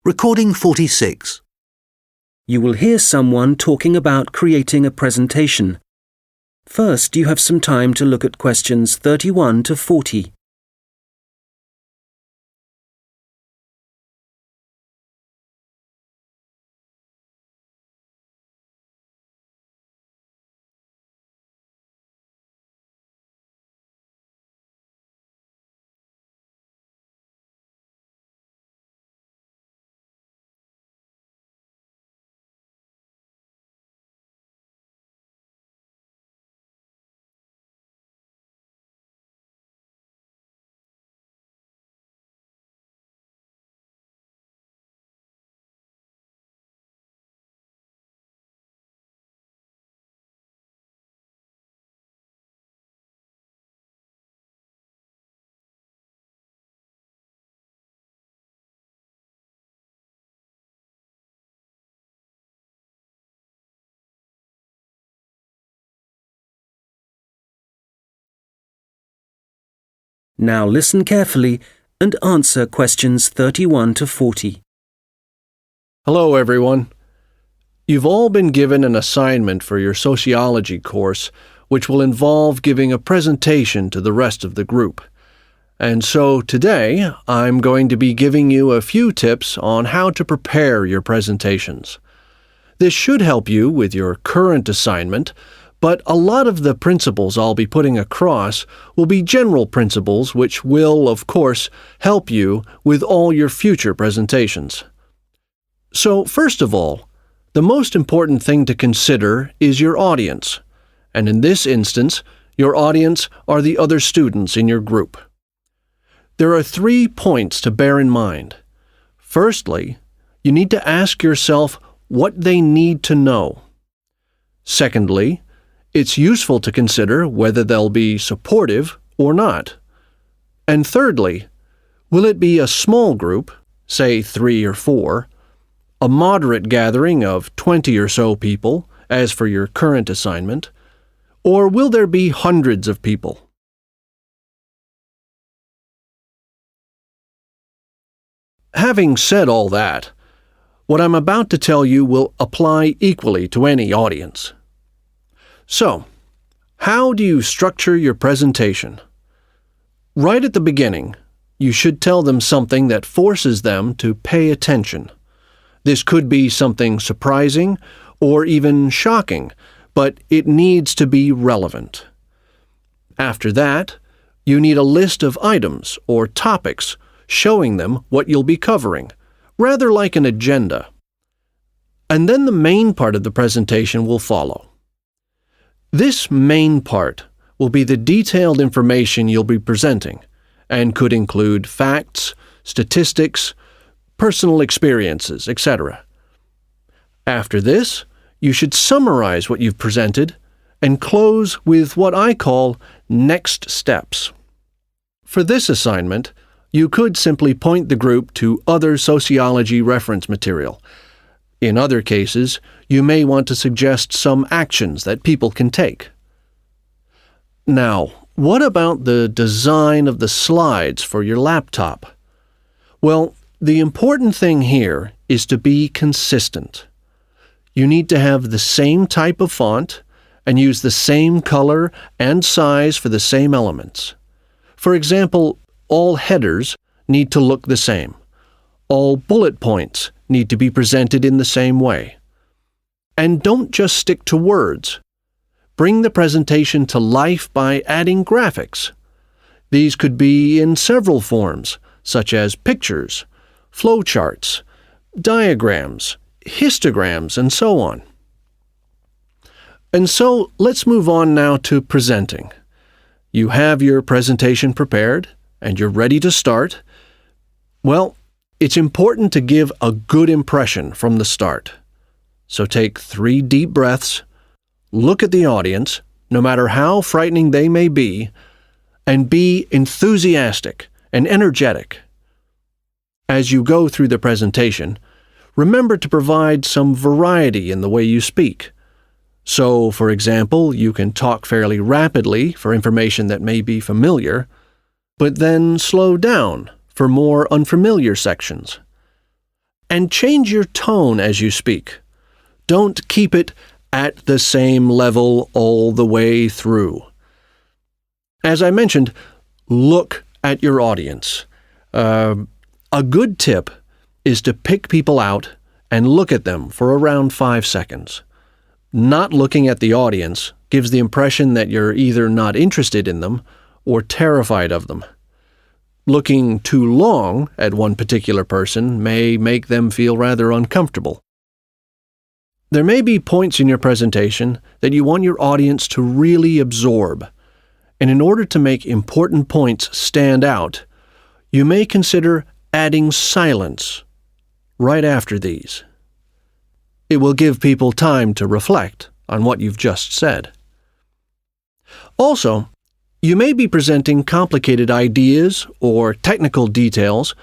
Recording 46. You will hear someone talking about creating a presentation. First, you have some time to look at questions 31 to 40. Now listen carefully and answer questions 31 to 40. Hello, everyone. You've all been given an assignment for your sociology course, which will involve giving a presentation to the rest of the group. And so today, I'm going to be giving you a few tips on how to prepare your presentations. This should help you with your current assignment, but a lot of the principles I'll be putting across will be general principles which will, of course, help you with all your future presentations. So, first of all, the most important thing to consider is your audience, and in this instance, your audience are the other students in your group. There are 3 points to bear in mind. Firstly, you need to ask yourself what they need to know. Secondly, it's useful to consider whether they'll be supportive or not. And thirdly, will it be a small group, say 3 or 4, a moderate gathering of 20 or so people, as for your current assignment, or will there be hundreds of people? Having said all that, what I'm about to tell you will apply equally to any audience. So, how do you structure your presentation? Right at the beginning, you should tell them something that forces them to pay attention. This could be something surprising or even shocking, but it needs to be relevant. After that, you need a list of items or topics showing them what you'll be covering, rather like an agenda. And then the main part of the presentation will follow. This main part will be the detailed information you'll be presenting and could include facts, statistics, personal experiences, etc. After this, you should summarize what you've presented and close with what I call next steps. For this assignment, you could simply point the group to other sociology reference material. In other cases, you may want to suggest some actions that people can take. Now, what about the design of the slides for your laptop? Well, the important thing here is to be consistent. You need to have the same type of font and use the same color and size for the same elements. For example, all headers need to look the same. All bullet points need to be presented in the same way. And don't just stick to words. Bring the presentation to life by adding graphics. These could be in several forms, such as pictures, flowcharts, diagrams, histograms, and so on. And so let's move on now to presenting. You have your presentation prepared, and you're ready to start. Well, it's important to give a good impression from the start. So take 3 deep breaths, look at the audience, no matter how frightening they may be, and be enthusiastic and energetic. As you go through the presentation, remember to provide some variety in the way you speak. So, for example, you can talk fairly rapidly for information that may be familiar, but then slow down for more unfamiliar sections. And change your tone as you speak. Don't keep it at the same level all the way through. As I mentioned, look at your audience. A good tip is to pick people out and look at them for around 5 seconds. Not looking at the audience gives the impression that you're either not interested in them or terrified of them. Looking too long at one particular person may make them feel rather uncomfortable. There may be points in your presentation that you want your audience to really absorb, and in order to make important points stand out, you may consider adding silence right after these. It will give people time to reflect on what you've just said. Also, you may be presenting complicated ideas or technical details,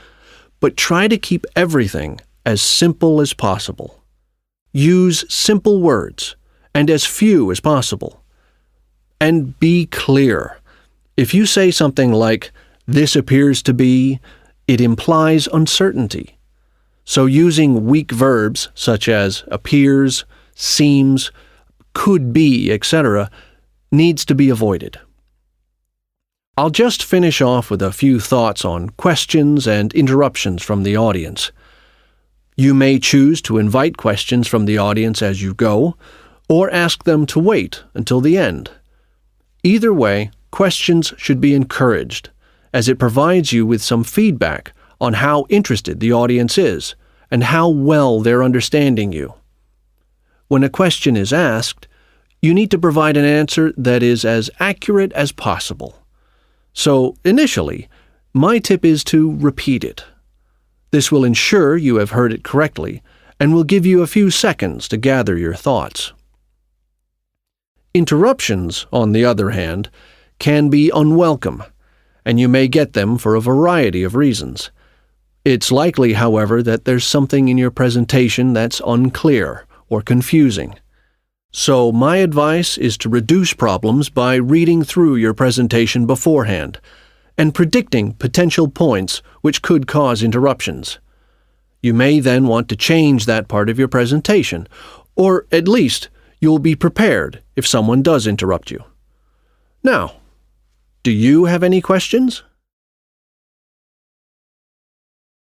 but try to keep everything as simple as possible. Use simple words and as few as possible. And be clear. If you say something like, "This appears to be," it implies uncertainty. So using weak verbs such as appears, seems, could be, etc., needs to be avoided. I'll just finish off with a few thoughts on questions and interruptions from the audience. You may choose to invite questions from the audience as you go, or ask them to wait until the end. Either way, questions should be encouraged, as it provides you with some feedback on how interested the audience is and how well they're understanding you. When a question is asked, you need to provide an answer that is as accurate as possible. So, initially, my tip is to repeat it. This will ensure you have heard it correctly and will give you a few seconds to gather your thoughts. Interruptions, on the other hand, can be unwelcome, and you may get them for a variety of reasons. It's likely, however, that there's something in your presentation that's unclear or confusing. So my advice is to reduce problems by reading through your presentation beforehand and predicting potential points which could cause interruptions. You may then want to change that part of your presentation, or at least you'll be prepared if someone does interrupt you. Now, do you have any questions?